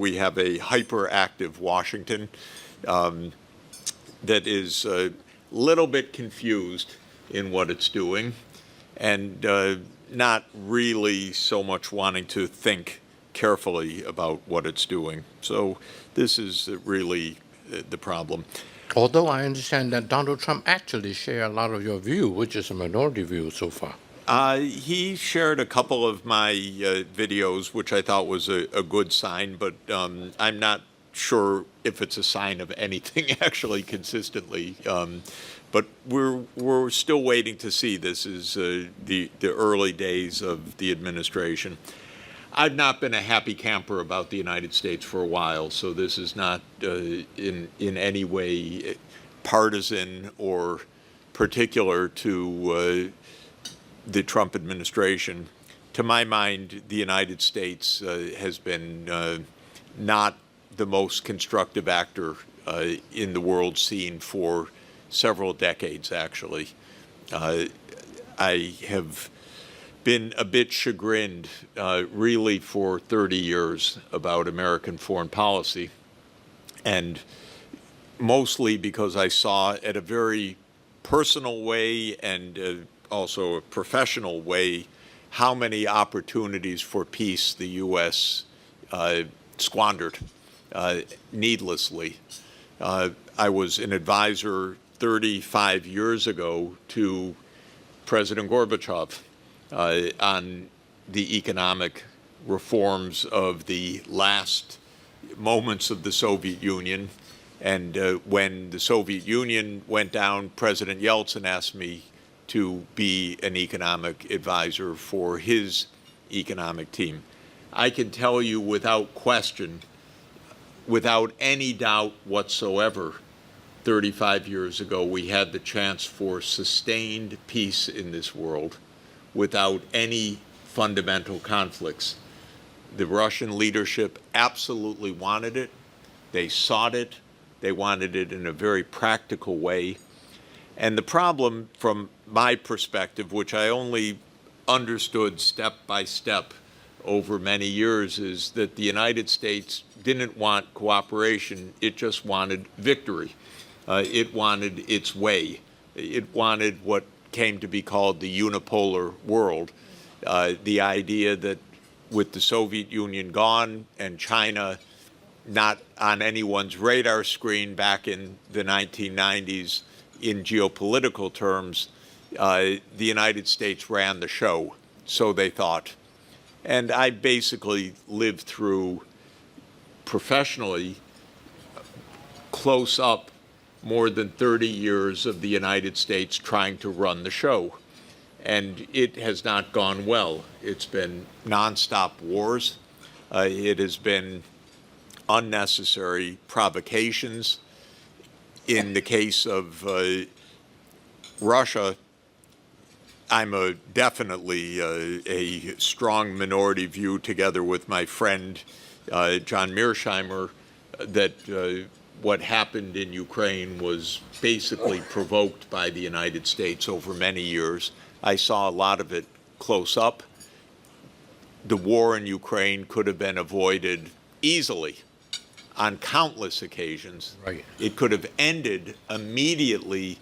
we have a hyperactive Washington that is a little bit confused in what it's doing and not really so much wanting to think carefully about what it's doing. So this is really the problem. Although I understand that Donald Trump actually shared a lot of your view, which is a minority view so far. He shared a couple of my videos, which I thought was a good sign, but I'm not sure if it's a sign of anything actually consistently. But we're still waiting to see. This is the early days of the administration. I've not been a happy camper about the United States for a while, so this is not in any way partisan or particular to the Trump administration. To my mind, the United States has been not the most constructive actor in the world scene for several decades, actually. I have been a bit chagrined, really, for 30 years about American foreign policy, and mostly because I saw at a very personal way and also a professional way how many opportunities for peace the U.S. Squandered needlessly. I was an advisor 35 years ago to President Gorbachev on the economic reforms of the last moments of the Soviet Union. And when the Soviet Union went down, President Yeltsin asked me to be an economic advisor for his economic team. I can tell you without question, without any doubt whatsoever, 35 years ago, we had the chance for sustained peace in this world without any fundamental conflicts. The Russian leadership absolutely wanted it. They sought it. They wanted it in a very practical way. And the problem from my perspective, which I only understood step by step over many years, is that the United States didn't want cooperation. It just wanted victory. It wanted its way. It wanted what came to be called the unipolar world. The idea that with the Soviet Union gone and China not on anyone's radar screen back in the 1990s, in geopolitical terms, the United States ran the show, so they thought. And I basically lived through, professionally, close up, more than 30 years of the United States trying to run the show. And it has not gone well. It's been nonstop wars. It has been unnecessary provocations. In the case of Russia, I'm definitely a strong minority view, together with my friend John Mearsheimer, that what happened in Ukraine was basically provoked by the United States over many years. I saw a lot of it close up. The war in Ukraine could have been avoided easily on countless occasions. Right. It could have ended immediately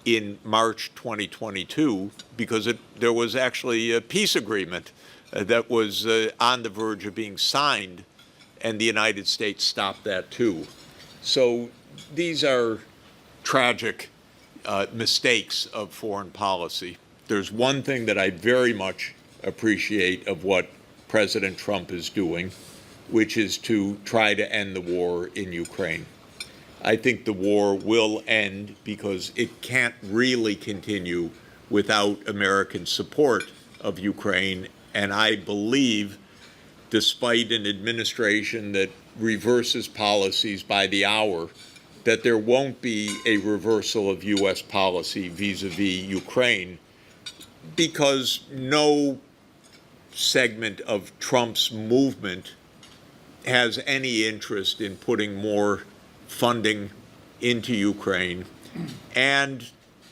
in March 2022 because there was actually a peace agreement that was on the verge of being signed, and the United States stopped that too. So these are tragic mistakes of foreign policy. There's one thing that I very much appreciate of what President Trump is doing, which is to try to end the war in Ukraine. I think the war will end because it can't really continue without American support of Ukraine. And I believe, despite an administration that reverses policies by the hour, that there won't be a reversal of U.S. policy vis-a-vis Ukraine, because no segment of Trump's movement has any interest in putting more funding into Ukraine. And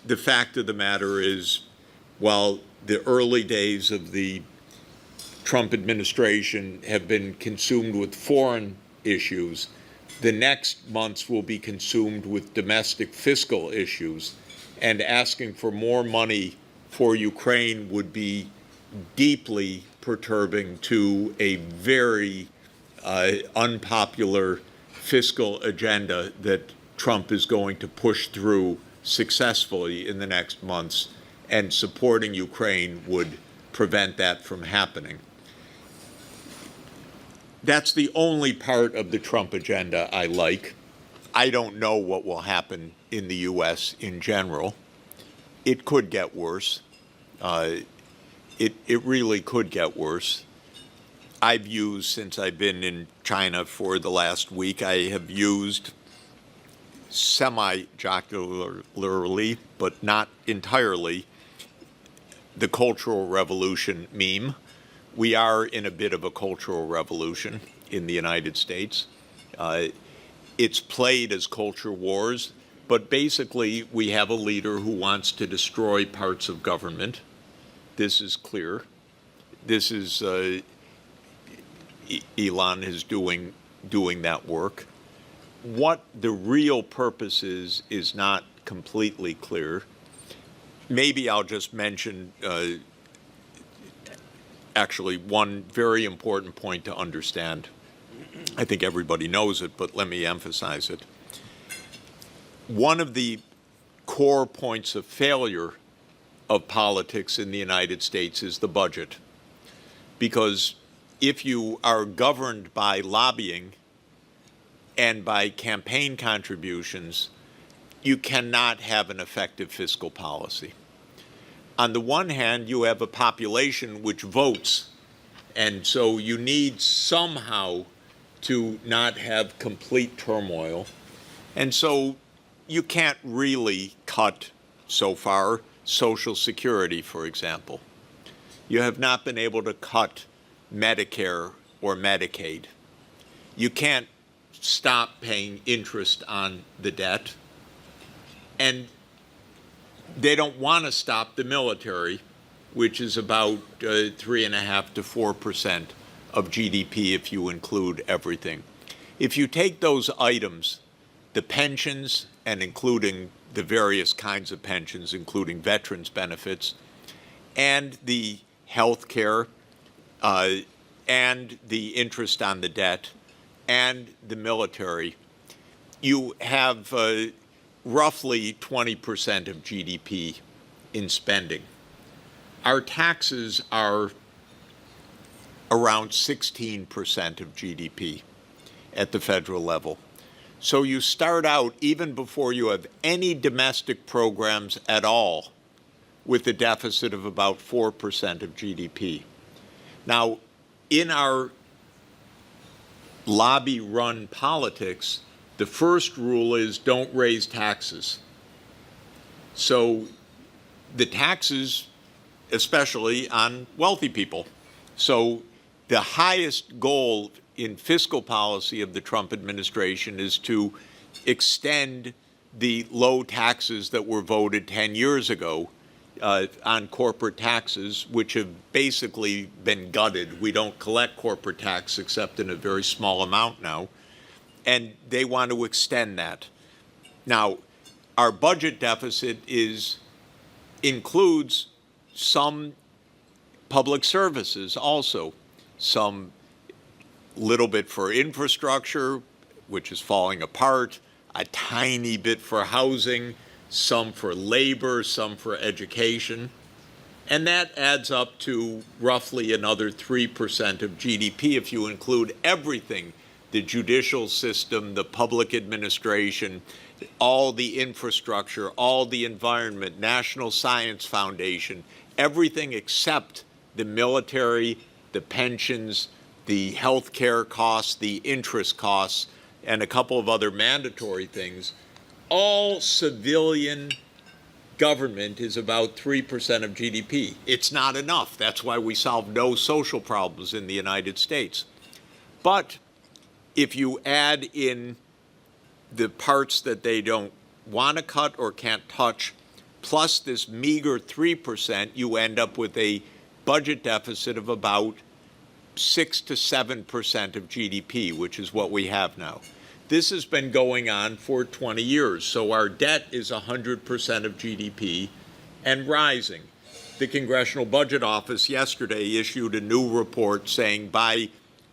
the fact of the matter is, while the early days of the Trump administration have been consumed with foreign issues. The next months will be consumed with domestic fiscal issues, and asking for more money for Ukraine would be deeply perturbing to a very unpopular fiscal agenda that Trump is going to push through successfully in the next months, and supporting Ukraine would prevent that from happening. That's the only part of the Trump agenda I like. I don't know what will happen in the U.S. in general. It could get worse. It really could get worse. I've used, since I've been in China for the last week, I have used semi-jocularly, but not entirely, the Cultural Revolution meme. We are in a bit of a cultural revolution in the United States. It's played as culture wars, but basically we have a leader who wants to destroy parts of government. This is clear. This is Elon is doing that work. What the real purpose is not completely clear. Maybe I'll just mention actually one very important point to understand. I think everybody knows it, but let me emphasize it. One of the core points of failure of politics in the United States is the budget. Because if you are governed by lobbying and by campaign contributions, you cannot have an effective fiscal policy. On the one hand, you have a population which votes, and so you need somehow to not have complete turmoil. And so you can't really cut, so far, Social Security, for example. You have not been able to cut Medicare or Medicaid. You can't stop paying interest on the debt. And they don't want to stop the military, which is about 3.5% to 4% of GDP if you include everything. If you take those items, the pensions, and including the various kinds of pensions, including veterans benefits, and the health care, and the interest on the debt, and the military, you have roughly 20% of GDP in spending. Our taxes are around 16% of GDP at the federal level. So you start out, even before you have any domestic programs at all, with a deficit of about 4% of GDP. Now, in our lobby-run politics, the first rule is don't raise taxes. So the taxes, especially on wealthy people. So the highest goal in fiscal policy of the Trump administration is to extend the low taxes that were voted 10 years ago on corporate taxes, which have basically been gutted. We don't collect corporate tax except in a very small amount now. And they want to extend that. Now, our budget deficit includes some public services also, some little bit for infrastructure, which is falling apart, a tiny bit for housing, some for labor, some for education. And that adds up to roughly another 3% of GDP if you include everything, the judicial system, the public administration, all the infrastructure, all the environment, National Science Foundation, everything except the military, the pensions, the health care costs, the interest costs, and a couple of other mandatory things. All civilian government is about 3% of GDP. It's not enough. That's why we solve no social problems in the United States. But if you add in the parts that they don't want to cut or can't touch, plus this meager 3%, you end up with a budget deficit of about 6 to 7% of GDP, which is what we have now. This has been going on for 20 years. So our debt is 100% of GDP and rising. The Congressional Budget Office yesterday issued a new report saying by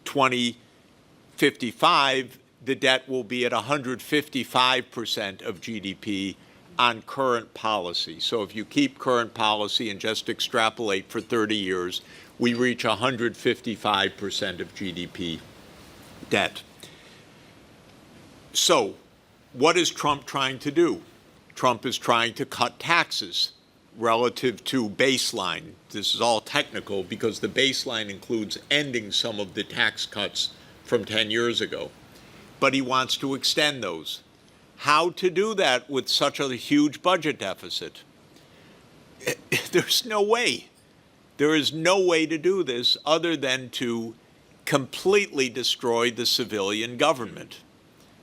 2055, the debt will be at 155% of GDP on current policy. So if you keep current policy and just extrapolate for 30 years, we reach 155% of GDP debt. So what is Trump trying to do? Trump is trying to cut taxes relative to baseline. This is all technical because the baseline includes ending some of the tax cuts from 10 years ago. But he wants to extend those. How to do that with such a huge budget deficit? There's no way. There is no way to do this other than to completely destroy the civilian government.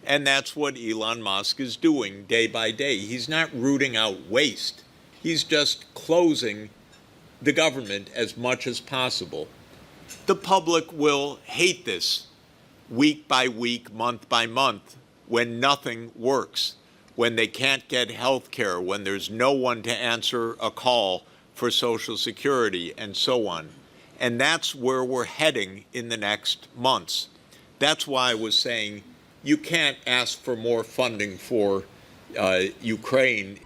And that's what Elon Musk is doing day by day. He's not rooting out waste. He's just closing the government as much as possible. The public will hate this week by week, month by month, when nothing works, when they can't get health care, when there's no one to answer a call for Social Security, and so on. And that's where we're heading in the next months. That's why I was saying you can't ask for more funding for Ukraine